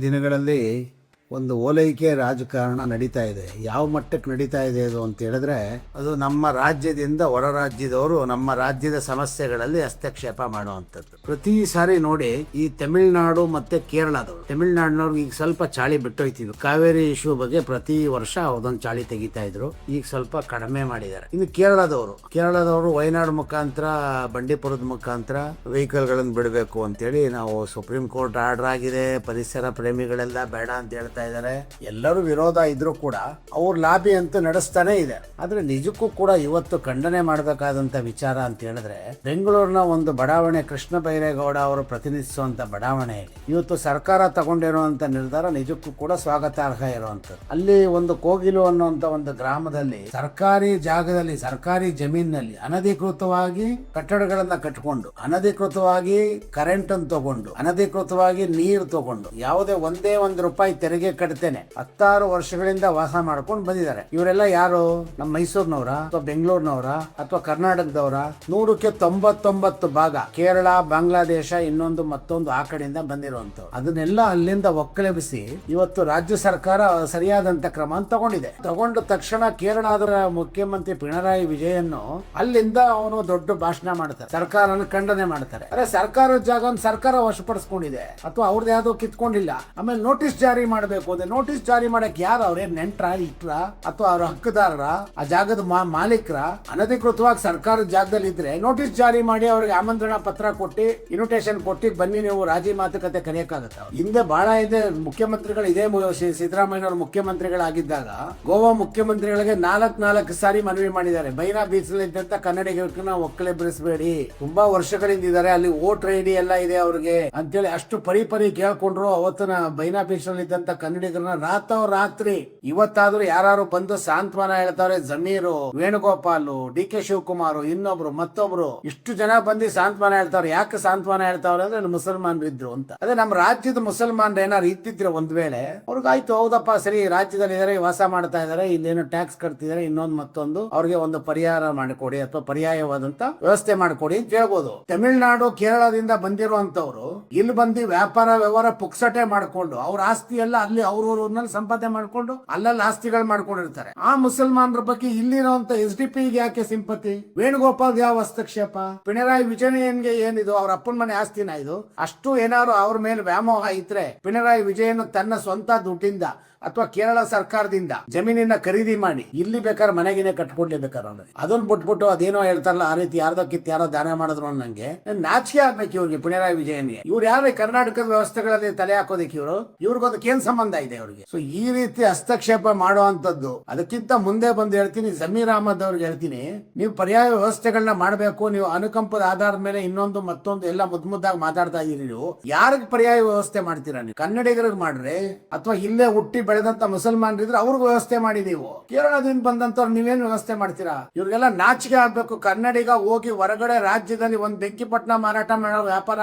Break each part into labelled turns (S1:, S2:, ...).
S1: ದಿನಗಳಲ್ಲಿ ಒಂದು ಓಲೈಕೆ ರಾಜಕಾರಣ ನಡೀತಾ ಇದೆ. ಯಾವ ಮಟ್ಟಕ್ಕೆ ನಡೀತಾ ಇದೆ ಅದು ಅಂತ ಹೇಳಿದ್ರೆ, ಅದು ನಮ್ಮ ರಾಜ್ಯದಿಂದ ಹೊರ ರಾಜ್ಯದವರು ನಮ್ಮ ರಾಜ್ಯದ ಸಮಸ್ಯೆಗಳಲ್ಲಿ ಹಸ್ತಕ್ಷೇಪ ಮಾಡುವಂಥದ್ದು. ಪ್ರತಿ ಸಾರಿ ನೋಡಿ, ಈ ತಮಿಳುನಾಡು ಮತ್ತೆ ತಮಿಳುನಾಡಿನವ್ರಿಗೆ ಈಗ ಸ್ವಲ್ಪ ಚಾಳಿ ಬಿಟ್ಟೋಯ್ತಿದ್ರು. ಕಾವೇರಿ ಇಶ್ಯೂ ಬಗ್ಗೆ ಪ್ರತಿ ವರ್ಷ ಅದೊಂದು ಚಾಳಿ ತೆಗಿತಾ ಇದ್ರು. ಈಗ ಸ್ವಲ್ಪ ಕಡಿಮೆ ಮಾಡಿದ್ದಾರೆ. ಇನ್ನು ಕೇರಳದವರು ವಯನಾಡು ಮುಖಾಂತರ, ಬಂಡೀಪುರದ ಮುಖಾಂತರ ವೆಹಿಕಲ್ ಗಳನ್ನು ಬಿಡಬೇಕು ಅಂತೇಳಿ ನಾವು ಸುಪ್ರೀಂ ಕೋರ್ಟ್ ಆರ್ಡರ್ ಆಗಿದೆ. ಪರಿಸರ ಪ್ರೇಮಿಗಳೆಲ್ಲ ಬೇಡ ಅಂತ ಹೇಳ್ತಾ ಇದ್ದಾರೆ. ಎಲ್ಲರೂ ವಿರೋಧ ಇದ್ರೂ ಕೂಡ ಅವ್ರ ಲಾಬಿ ಅಂತೂ ನಡೆಸ್ತಾನೆ ಇದೆ. ಆದ್ರೆ ನಿಜಕ್ಕೂ ಕೂಡ ಇವತ್ತು ಖಂಡನೆ ಮಾಡಬೇಕಾದಂತ ವಿಚಾರ ಅಂತ ಹೇಳಿದ್ರೆ, ಬೆಂಗಳೂರಿನ ಒಂದು ಬಡಾವಣೆ, ಕೃಷ್ಣ ಬೈರೇಗೌಡ ಅವರು ಪ್ರತಿನಿಧಿಸುವಂತ ಬಡಾವಣೆ, ಇವತ್ತು ಸರ್ಕಾರ ತಗೊಂಡಿರುವಂತ ನಿರ್ಧಾರ ನಿಜಕ್ಕೂ ಕೂಡ ಸ್ವಾಗತಾರ್ಹ ಇರುವಂತದ್ದು. ಅಲ್ಲಿ ಒಂದು ಕೋಗಿಲು ಅನ್ನುವಂತ ಒಂದು ಗ್ರಾಮದಲ್ಲಿ ಸರ್ಕಾರಿ ಜಾಗದಲ್ಲಿ, ಸರ್ಕಾರಿ ಜಮೀನಿನಲ್ಲಿ ಅನಧಿಕೃತವಾಗಿ ಕಟ್ಟಡಗಳನ್ನ ಕಟ್ಟಿಕೊಂಡು, ಅನಧಿಕೃತವಾಗಿ ಕರೆಂಟ್ ಅನ್ನು ತಗೊಂಡು, ಅನಧಿಕೃತವಾಗಿ ನೀರು ತಗೊಂಡು, ಯಾವುದೇ ಒಂದೇ ಒಂದು ರೂಪಾಯಿ ತೆರಿಗೆ ಕಟ್ತೇನೆ 16 ವರ್ಷಗಳಿಂದ ವಾಸ ಮಾಡ್ಕೊಂಡು ಬಂದಿದ್ದಾರೆ. ಇವರೆಲ್ಲ ಯಾರು? ನಮ್ಮ ಮೈಸೂರಿನವರ ಅಥವಾ ಬೆಂಗಳೂರಿನವರ ಅಥವಾ ಕರ್ನಾಟಕದವರ? 100ಕ್ಕೆ 99 ಭಾಗ ಕೇರಳ, ಬಾಂಗ್ಲಾದೇಶ, ಇನ್ನೊಂದು ಮತ್ತೊಂದು ಆ ಕಡೆಯಿಂದ ಬಂದಿರುವಂತವ್ರು. ಅದನ್ನೆಲ್ಲ ಅಲ್ಲಿಂದ ಒಕ್ಕಲೆಬ್ಬಿಸಿ ಇವತ್ತು ರಾಜ್ಯ ಸರ್ಕಾರ ಸರಿಯಾದಂತ ಕ್ರಮ ತಗೊಂಡಿದೆ. ತಗೊಂಡ ತಕ್ಷಣ ಕೇರಳದ ಮುಖ್ಯಮಂತ್ರಿ ಪಿಣರಾಯಿ ವಿಜಯನ್ ಅಲ್ಲಿಂದ ಅವನು ದೊಡ್ಡ ಭಾಷಣ ಮಾಡ್ತಾರೆ, ಸರ್ಕಾರನ ಖಂಡನೆ ಮಾಡ್ತಾರೆ. ಅರೆ, ಸರ್ಕಾರದ ಜಾಗ ಸರ್ಕಾರ ವಶಪಡಿಸ್ಕೊಂಡಿದೆ ಅಥವಾ ಅವ್ರದ್ದು ಯಾವ್ದೋ ಕಿತ್ಕೊಂಡಿಲ್ಲ. ಆಮೇಲೆ ನೋಟಿಸ್ ಜಾರಿ ಮಾಡಬೇಕು. ನೋಟಿಸ್ ಜಾರಿ ಮಾಡಕ್ ಯಾರು? ಅವ್ರೇ ನೆಂಟ್ರ, ಇಟ್ರ ಅಥವಾ ಅವ್ರ ಹಕ್ಕದಾರರ, ಆ ಜಾಗದ ಮಾಲೀಕರ? ಅನಧಿಕೃತವಾಗಿ ಸರ್ಕಾರದ ಜಾಗದಲ್ಲಿ ಇದ್ರೆ ನೋಟಿಸ್ ಜಾರಿ ಮಾಡಿ ಅವ್ರಿಗೆ ಆಮಂತ್ರಣ ಪತ್ರ ಕೊಟ್ಟು, ಇನ್ವಿಟೇಷನ್ ಕೊಟ್ಟು ಬನ್ನಿ ನೀವು ರಾಜಿ ಮಾತುಕತೆ ಕರೆಯಕ್ಕಾಗತ್ತ? ಹಿಂದೆ ಬಹಳ ಇದೆ. ಮುಖ್ಯಮಂತ್ರಿಗಳು ಇದೇ ಸಿದ್ದರಾಮಯ್ಯನವರು ಮುಖ್ಯಮಂತ್ರಿಗಳಾಗಿದ್ದಾಗ ಗೋವಾ ಮುಖ್ಯಮಂತ್ರಿಗಳಿಗೆ 4 ಸಾರಿ ಮನವಿ ಮಾಡಿದ್ದಾರೆ. ಬೈನಾ ಬೀಚ್ ಇದ್ದಂತ ಕನ್ನಡಿಗರನ್ನ ಒಕ್ಕಲೆಬ್ಬಿಸಬೇಡಿ, ತುಂಬಾ ವರ್ಷಗಳಿಂದ ಇದ್ದಾರೆ, ಅಲ್ಲಿ ವೋಟರ್ ಐಡಿ ಎಲ್ಲ ಇದೆ ಅವ್ರಿಗೆ ಅಂತೇಳಿ ಅಷ್ಟು ಪರಿ ಕೇಳ್ಕೊಂಡ್ರು. ಅವತ್ತಿನ ಬೈನಾ ಬೀಚ್ ನಲ್ಲಿ ಇದ್ದಂತ ಕನ್ನಡಿಗರನ್ನ ರಾತ್ರಿ ಇವತ್ತಾದ್ರೂ ಯಾರು ಬಂದು ಸಾಂತ್ವನ ಹೇಳ್ತಾರೆ. ಜಮೀರು, ವೇಣುಗೋಪಾಲ್, ಡಿ ಕೆ ಶಿವಕುಮಾರ್, ಇನ್ನೊಬ್ರು ಮತ್ತೊಬ್ರು, ಇಷ್ಟು ಜನ ಬಂದು ಸಾಂತ್ವನ ಹೇಳ್ತಾವ್ರೆ. ಯಾಕೆ ಸಾಂತ್ವನ ಹೇಳ್ತಾವ್ರೆ ಅಂದ್ರೆ ಮುಸಲ್ಮಾನರು ಇದ್ರು ಅಂತ. ಅದೇ ನಮ್ಮ ರಾಜ್ಯದ ಮುಸಲ್ಮಾನರು ಏನಾರು ಇತ್ತಿದ್ರೆ ಒಂದ್ ವೇಳೆ ಅವ್ರಿಗಾಯ್ತು, ಹೌದಪ್ಪ ಸರಿ, ರಾಜ್ಯದಲ್ಲಿ ಇದಾರೆ, ವಾಸ ಮಾಡ್ತಾ ಇದಾರೆ, ಇಲ್ಲೇನೋ ಟ್ಯಾಕ್ಸ್ ಕಟ್ತಿದಾರೆ, ಇನ್ನೊಂದು ಮತ್ತೊಂದು, ಅವ್ರಿಗೆ ಒಂದು ಪರಿಹಾರ ಮಾಡಿಕೊಡಿ ಅಥವಾ ಪರ್ಯಾಯವಾದಂತ ವ್ಯವಸ್ಥೆ ಮಾಡಿಕೊಡಿ ಅಂತ ಹೇಳ್ಬೋದು. ತಮಿಳುನಾಡು, ಕೇರಳದಿಂದ ಬಂದಿರುವಂತವ್ರು ಇಲ್ಲಿ ಬಂದು ವ್ಯಾಪಾರ ವ್ಯವಹಾರ ಪುಕ್ಸಟೆ ಮಾಡ್ಕೊಂಡು ಅವ್ರ ಆಸ್ತಿ ಎಲ್ಲ ಅಲ್ಲಿ ಅವ್ರೂರಲ್ಲಿ ಸಂಪಾದನೆ ಮಾಡ್ಕೊಂಡು ಅಲ್ಲಲ್ಲಿ ಆಸ್ತಿಗಳು ಮಾಡ್ಕೊಂಡಿರ್ತಾರೆ. ಆ ಮುಸಲ್ಮಾನರ ಬಗ್ಗೆ ಇಲ್ಲಿರುವಂತ SDP ಯಾಕೆ ಸಿಂಪತಿ? ವೇಣುಗೋಪಾಲ್ ಯಾವ ಹಸ್ತಕ್ಷೇಪ? ಪಿಣರಾಯಿ ವಿಜಯನ್ಗೆ ಏನಿದು? ಅವ್ರ ಅಪ್ಪನ ಮನೆ ಆಸ್ತಿನ ಇದು? ಅಷ್ಟು ಏನಾದ್ರು ಅವ್ರ ಮೇಲೆ ವ್ಯಾಮೋಹ ಇದ್ರೆ ಪಿಣರಾಯಿ ವಿಜಯನ್ ತನ್ನ ಸ್ವಂತ ದುಡ್ಡಿಂದ ಅಥವಾ ಕೇರಳ ಸರ್ಕಾರದಿಂದ ಜಮೀನಿನ ಖರೀದಿ ಮಾಡಿ ಇಲ್ಲಿ ಬೇಕಾದ್ರೆ ಮನೆಗಿನೇ ಕಟ್ಕೊಡ್ಲೇಬೇಕಾರೆ ಅದನ್ನ ಬಿಟ್ಬಿಟ್ಟು ಅದೇನೋ ಹೇಳ್ತಾರಲ್ಲ, ಆ ರೀತಿ ಯಾರ್ದೋ ಕಿತ್ತು ಯಾರೋ ದಾನ ಮಾಡಿದ್ರು ಅನ್ನಂಗೆ ನಾಚಿಕೆ ಆಗ್ಬೇಕು ಇವ್ರಿಗೆ, ಪಿಣರಾಯಿ ವಿಜಯನ್ಗೆ. ಇವ್ರು ಯಾರು ಕರ್ನಾಟಕದ ವ್ಯವಸ್ಥೆಗಳಲ್ಲಿ ತಲೆ ಹಾಕೋದಕ್ಕೆ? ಇವ್ರಿಗೊಂದಕ್ಕೆ ಏನ್ ಸಂಬಂಧ ಇದೆ ಅವ್ರಿಗೆ? ಸೊ ಈ ರೀತಿ ಹಸ್ತಕ್ಷೇಪ ಮಾಡುವಂತದ್ದು. ಅದಕ್ಕಿಂತ ಮುಂದೆ ಬಂದು ಹೇಳ್ತೀನಿ, ಜಮೀರ್ ಅಹಮದ್ ಅವ್ರಿಗೆ ಹೇಳ್ತೀನಿ, ನೀವು ಪರ್ಯಾಯ ವ್ಯವಸ್ಥೆಗಳನ್ನ ಮಾಡಬೇಕು. ನೀವು ಅನುಕಂಪದ ಆಧಾರದ ಮೇಲೆ ಇನ್ನೊಂದು ಮತ್ತೊಂದು ಎಲ್ಲ ಮುದ್ದಾಗಿ ಮಾತಾಡ್ತಾ ಇದೀರಿ. ನೀವು ಯಾರಿಗೆ ಪರ್ಯಾಯ ವ್ಯವಸ್ಥೆ ಮಾಡ್ತೀರಾ? ನೀವು ಕನ್ನಡಿಗರಿಗೆ ಮಾಡ್ರಿ ಅಥವಾ ಇಲ್ಲೇ ಹುಟ್ಟಿ ಬೆಳೆದಂತ ಮುಸಲ್ಮಾನರಿದ್ರೆ ಅವ್ರಿಗೆ ವ್ಯವಸ್ಥೆ ಮಾಡಿ. ನೀವು ಕೇರಳದಿಂದ ಬಂದಂತವ್ರು ನೀವೇನು ವ್ಯವಸ್ಥೆ ಮಾಡ್ತೀರಾ? ಇವ್ರಿಗೆಲ್ಲ ನಾಚಿಕೆ ಆಗ್ಬೇಕು. ಕನ್ನಡಿಗ ಹೋಗಿ ಹೊರಗಡೆ ರಾಜ್ಯದಲ್ಲಿ ಒಂದ್ ಬೆಂಕಿಪಟ್ಟಣ ಮಾರಾಟ ಮಾಡೋ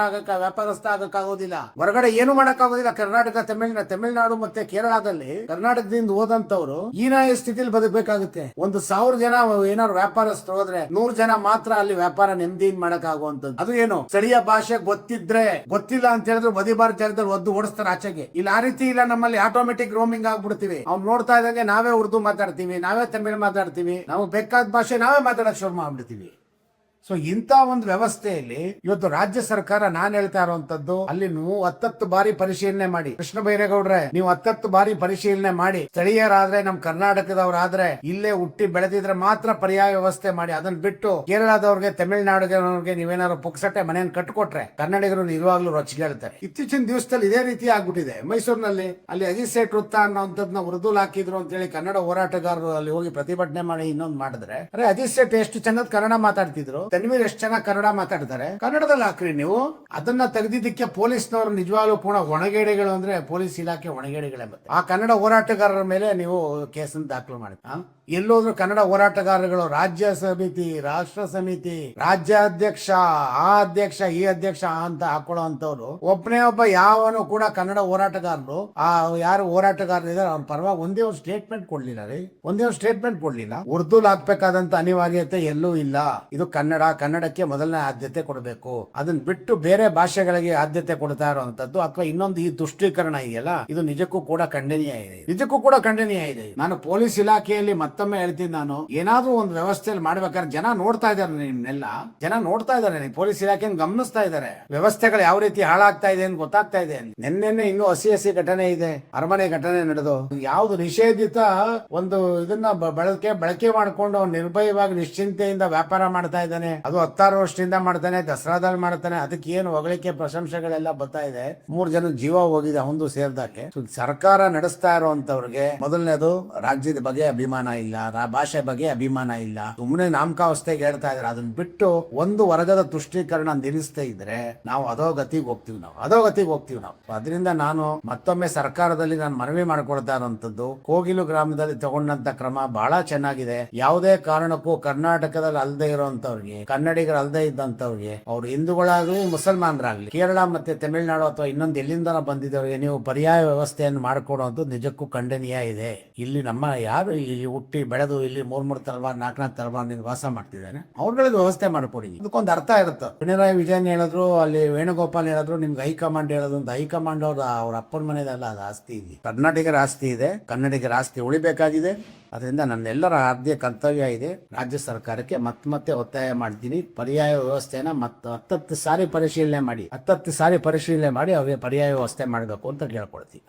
S1: ವ್ಯಾಪಾರಸ್ಥ ಆಗಕ್ಕಾಗೋದಿಲ್ಲ, ಹೊರಗಡೆ ಏನು ಮಾಡಕ್ಕಾಗೋದಿಲ್ಲ. ಕರ್ನಾಟಕ, ತಮಿಳುನಾಡು ಮತ್ತೆ ಕೇರಳದಲ್ಲಿ ಕರ್ನಾಟಕದಿಂದ ಹೋದಂತವ್ರು ಹೀನಾಯ ಸ್ಥಿತಿಲಿ ಬದುಕಬೇಕಾಗುತ್ತೆ. 1,000 ಜನ ಏನಾದ್ರು ವ್ಯಾಪಾರಸ್ಥರು ಹೋದ್ರೆ 100 ಜನ ಮಾತ್ರ ಅಲ್ಲಿ ವ್ಯಾಪಾರ ನೆಮ್ಮದಿಯಿಂದ ಮಾಡಕ್ ಆಗುವಂತದ್ದು. ಅದು ಏನು ಸ್ಥಳೀಯ ಭಾಷೆ ಗೊತ್ತಿದ್ರೆ, ಗೊತ್ತಿಲ್ಲ ಅಂತ ಹೇಳಿದ್ರೆ ಬದಿಬಾರ್ ಜಾಗದಲ್ಲಿ ಒದ್ದು ಓಡಿಸ್ತಾರೆ ಆಚೆಗೆ. ಇಲ್ಲಿ ಆ ರೀತಿ ಇಲ್ಲ. ನಮ್ಮಲ್ಲಿ ಆಟೋಮೆಟಿಕ್ ರೋಮಿಂಗ್ ಆಗ್ಬಿಡ್ತೀವಿ. ಅವ್ನು ನೋಡ್ತಾ ಇದ್ದಂಗೆ ನಾವೇ ಉರ್ದು ಮಾತಾಡ್ತೀವಿ, ನಾವೇ ತಮಿಳು ಮಾತಾಡ್ತೀವಿ, ನಾವು ಬೇಕಾದ ಭಾಷೆ ನಾವೇ ಮಾತಾಡಕ್ ಶುರು ಮಾಡ್ಬಿಡ್ತೀವಿ. ಸೊ ಇಂತ ಒಂದು ವ್ಯವಸ್ಥೆಯಲ್ಲಿ ಇವತ್ತು ರಾಜ್ಯ ಸರ್ಕಾರ, ನಾನ್ ಹೇಳ್ತಾ ಇರುವಂತದ್ದು, ಅಲ್ಲಿ ನೀವು 10 ಬಾರಿ ಪರಿಶೀಲನೆ ಮಾಡಿ. ಕೃಷ್ಣ ಬೈರೇಗೌಡ್ರೆ, ನೀವು 10 ಬಾರಿ ಪರಿಶೀಲನೆ ಮಾಡಿ, ಸ್ಥಳೀಯರಾದ್ರೆ, ನಮ್ ಕರ್ನಾಟಕದವರಾದ್ರೆ, ಇಲ್ಲೇ ಹುಟ್ಟಿ ಬೆಳೆದಿದ್ರೆ ಮಾತ್ರ ಪರ್ಯಾಯ ವ್ಯವಸ್ಥೆ ಮಾಡಿ. ಅದನ್ನ ಬಿಟ್ಟು ಕೇರಳದವ್ರಿಗೆ, ತಮಿಳುನಾಡಿಗೆ ನೀವೇನಾದ್ರು ಪುಕ್ಸಟ್ಟೆ ಮನೆಯನ್ನು ಕಟ್ಕೊಟ್ರೆ ಕನ್ನಡಿಗರು ನಿಜವಾಗ್ಲೂ ರೊಚ್ಚಿಗೆ ಹೇಳ್ತಾರೆ. ಇತ್ತೀಚಿನ ದಿವಸದಲ್ಲಿ ಇದೇ ರೀತಿ ಆಗ್ಬಿಟ್ಟಿದೆ. ಮೈಸೂರಿನಲ್ಲಿ ಅಲ್ಲಿ ಅಜಿತ್ ಸೇಠ್ ವೃತ್ತ ಅನ್ನೋಂಥದ್ನ ಉರ್ದುಲ್ ಹಾಕಿದ್ರು ಅಂತ ಹೇಳಿ ಕನ್ನಡ ಹೋರಾಟಗಾರರು ಅಲ್ಲಿ ಹೋಗಿ ಪ್ರತಿಭಟನೆ ಮಾಡಿ ಇನ್ನೊಂದು ಮಾಡಿದ್ರೆ, ಅರೆ ಅಜಿತ್ ಸೇಠ್ ಎಷ್ಟು ಚಂದ ಕನ್ನಡ ಮಾತಾಡ್ತಿದ್ರು, ತನ್ವೀರ್ ಎಷ್ಟು ಚೆನ್ನಾಗಿ ಕನ್ನಡ ಮಾತಾಡ್ತಾರೆ, ಕನ್ನಡದಲ್ಲಿ ಹಾಕ್ರಿ ನೀವು. ಅದನ್ನ ತೆಗೆದಿದ್ದಕ್ಕೆ ಪೊಲೀಸ್ನವರು ನಿಜವಾಗ್ಲೂ ಪೂರ್ಣ ಹೊಣೆಗೇಡಿಗಳು, ಅಂದ್ರೆ ಪೊಲೀಸ್ ಇಲಾಖೆ ಹೊಣೆಗೇಡಿಗಳೇ. ಆ ಕನ್ನಡ ಹೋರಾಟಗಾರರ ಮೇಲೆ ನೀವು ಕೇಸನ್ನು ದಾಖಲು ಮಾಡಿ. ಎಲ್ಲೋದ್ರು ಕನ್ನಡ ಹೋರಾಟಗಾರಗಳು, ರಾಜ್ಯ ಸಮಿತಿ, ರಾಷ್ಟ್ರ ಸಮಿತಿ, ರಾಜ್ಯಾಧ್ಯಕ್ಷ, ಆ ಅಧ್ಯಕ್ಷ, ಈ ಅಧ್ಯಕ್ಷ ಅಂತ ಹಾಕೊಳ್ಳೋ ಅಂತವ್ರು ಒಬ್ಬನೇ ಒಬ್ಬ ಯಾವನು ಕೂಡ ಕನ್ನಡ ಹೋರಾಟಗಾರರು, ಆ ಯಾರು ಹೋರಾಟಗಾರರಿದ್ದಾರೆ ಅವ್ರ ಪರವಾಗಿ ಒಂದೇ ಒಂದು ಸ್ಟೇಟ್ಮೆಂಟ್ ಕೊಡ್ಲಿಲ್ಲ. ಉರ್ದುಲ್ ಹಾಕ್ಬೇಕಾದಂತ ಅನಿವಾರ್ಯತೆ ಎಲ್ಲೂ ಇಲ್ಲ. ಇದು ಕನ್ನಡ ಬೇಡ, ಕನ್ನಡಕ್ಕೆ ಮೊದಲನೇ ಆದ್ಯತೆ ಕೊಡಬೇಕು. ಅದನ್ನ ಬಿಟ್ಟು ಬೇರೆ ಭಾಷೆಗಳಿಗೆ ಆದ್ಯತೆ ಕೊಡ್ತಾ ಇರುವಂತದ್ದು ಅಥವಾ ಇನ್ನೊಂದು ಈ ತುಷ್ಟೀಕರಣ ಇದೆಯಲ್ಲ, ಇದು ನಿಜಕ್ಕೂ ಕೂಡ ಖಂಡನೀಯ ಇದೆ. ನಿಜಕ್ಕೂ ಕೂಡ ಖಂಡನೀಯ ಇದೆ. ನಾನು ಪೊಲೀಸ್ ಇಲಾಖೆಯಲ್ಲಿ ಮತ್ತೊಮ್ಮೆ ಹೇಳ್ತೀನಿ, ನಾನು ಏನಾದ್ರೂ ಒಂದು ವ್ಯವಸ್ಥೆಯಲ್ಲಿ ಮಾಡ್ಬೇಕಾದ್ರೆ ಜನ ನೋಡ್ತಾ ಇದ್ದಾರೆ, ನಿಮ್ನೆಲ್ಲ ಜನ ನೋಡ್ತಾ ಇದ್ದಾರೆ, ಪೊಲೀಸ್ ಇಲಾಖೆಯನ್ನು ಗಮನಿಸ್ತಾ ಇದ್ದಾರೆ, ವ್ಯವಸ್ಥೆಗಳು ಯಾವ ರೀತಿ ಹಾಳಾಗ್ತಾ ಇದೆ ಅಂತ ಗೊತ್ತಾಗ್ತಾ ಇದೆ. ನಿನ್ನೆ ಇನ್ನೂ ಹಸಿ ಘಟನೆ ಇದೆ, ಅರಮನೆ ಘಟನೆ ನಡೆದು ಯಾವ್ದು ನಿಷೇಧಿತ ಒಂದು ಇದನ್ನ ಬಳಕೆ ಮಾಡ್ಕೊಂಡು ನಿರ್ಭಯವಾಗಿ ನಿಶ್ಚಿಂತೆಯಿಂದ ವ್ಯಾಪಾರ ಮಾಡ್ತಾ ಇದ್ದಾನೆ. ಅದು 16 ವರ್ಷದಿಂದ ಮಾಡ್ತಾನೆ, ದಸರಾದಲ್ಲಿ ಮಾಡ್ತಾನೆ. ಅದಕ್ಕೆ ಏನು ಹೊಗಳಿಕೆ ಪ್ರಶಂಸೆಗಳೆಲ್ಲ ಬರ್ತಾ ಇದೆ. 3 ಜನ ಜೀವ ಹೋಗಿದೆ ಒಂದು ಸೇರಿದಾಗೆ. ಸರ್ಕಾರ ನಡೆಸ್ತಾ ಇರುವಂತವ್ರಿಗೆ ಮೊದಲನೇದು ರಾಜ್ಯದ ಬಗ್ಗೆ ಅಭಿಮಾನ ಇಲ್ಲ, ಭಾಷೆ ಬಗ್ಗೆ ಅಭಿಮಾನ ಇಲ್ಲ, ಸುಮ್ಮನೆ ನಾಮಕಾವಸ್ಥೆಗೆ ಹೇಳ್ತಾ ಇದಾರೆ. ಅದನ್ನ ಬಿಟ್ಟು ಒಂದು ವರ್ಗದ ತುಷ್ಟೀಕರಣ ನಿಲ್ಲಿಸ್ತಾ ಇದ್ರೆ ನಾವು ಅಧೋಗತಿಗೆ ಹೋಗ್ತೀವಿ ನಾವು. ಅದರಿಂದ ನಾನು ಮತ್ತೊಮ್ಮೆ ಸರ್ಕಾರದಲ್ಲಿ ನಾನು ಮನವಿ ಮಾಡ್ಕೊಳ್ತಾ ಇರುವಂತದ್ದು, ಕೋಗಿಲು ಗ್ರಾಮದಲ್ಲಿ ತಗೊಂಡಂತ ಕ್ರಮ ಬಹಳ ಚೆನ್ನಾಗಿದೆ. ಯಾವುದೇ ಕಾರಣಕ್ಕೂ ಕರ್ನಾಟಕದಲ್ಲಿ ಅಲ್ಲದೆ ಇರುವಂತವ್ರಿಗೆ, ಕನ್ನಡಿಗರು ಅಲ್ಲದೆ ಇದ್ದಂತವ್ರಿಗೆ, ಅವ್ರು ಹಿಂದೂಗಳಾಗ್ಲಿ ಮುಸಲ್ಮಾನರಾಗ್ಲಿ, ಕೇರಳ ಮತ್ತೆ ತಮಿಳುನಾಡು ಅಥವಾ ಇನ್ನೊಂದು ಎಲ್ಲಿಂದ ಬಂದಿದ್ದವ್ರಿಗೆ ನೀವು ಪರ್ಯಾಯ ವ್ಯವಸ್ಥೆಯನ್ನು ಮಾಡಿಕೊಡುವಂತ ನಿಜಕ್ಕೂ ಖಂಡನೀಯ ಇದೆ. ಇಲ್ಲಿ ನಮ್ಮ ಯಾರು ಇಲ್ಲಿ ಹುಟ್ಟಿ ಬೆಳೆದು ಇಲ್ಲಿ 3 ತಲವಾರು 4 ತಲವಾರು ವಾಸ ಮಾಡ್ತಿದ್ದಾನೆ, ಅವ್ರಗಳಿಗೆ ವ್ಯವಸ್ಥೆ ಮಾಡ್ಕೊಡಿ. ಇದಕ್ಕೊಂದು ಅರ್ಥ ಇರುತ್ತೆ. ಪಿಣರಾಯಿ ವಿಜಯನ್ ಹೇಳಿದ್ರು, ಅಲ್ಲಿ ವೇಣುಗೋಪಾಲ್ ಹೇಳಿದ್ರು, ನಿಮ್ಗೆ ಹೈಕಮಾಂಡ್ ಹೇಳೋದು ಅಂತ. ಹೈಕಮಾಂಡ್ ಅವ್ರ ಅಪ್ಪನ ಮನೆಯದಲ್ಲ, ಅದು ಆಸ್ತಿ ಇದೆ, ಕರ್ನಾಟಕರ ಆಸ್ತಿ ಇದೆ, ಕನ್ನಡಿಗರ ಆಸ್ತಿ ಉಳಿಬೇಕಾಗಿದೆ. ಅದರಿಂದ ನನ್ನೆಲ್ಲರ ಆದ್ಯ ಕರ್ತವ್ಯ ಇದೆ ರಾಜ್ಯ ಸರ್ಕಾರಕ್ಕೆ ಮತ್ತೆ ಒತ್ತಾಯ ಮಾಡ್ತೀನಿ, ಪರ್ಯಾಯ ವ್ಯವಸ್ಥೆನ 10 ಸಾರಿ ಪರಿಶೀಲನೆ ಮಾಡಿ ಅವ್ರಿಗೆ ಪರ್ಯಾಯ ವ್ಯವಸ್ಥೆ ಮಾಡಬೇಕು ಅಂತ ಕೇಳ್ಕೊಳ್ತೀನಿ.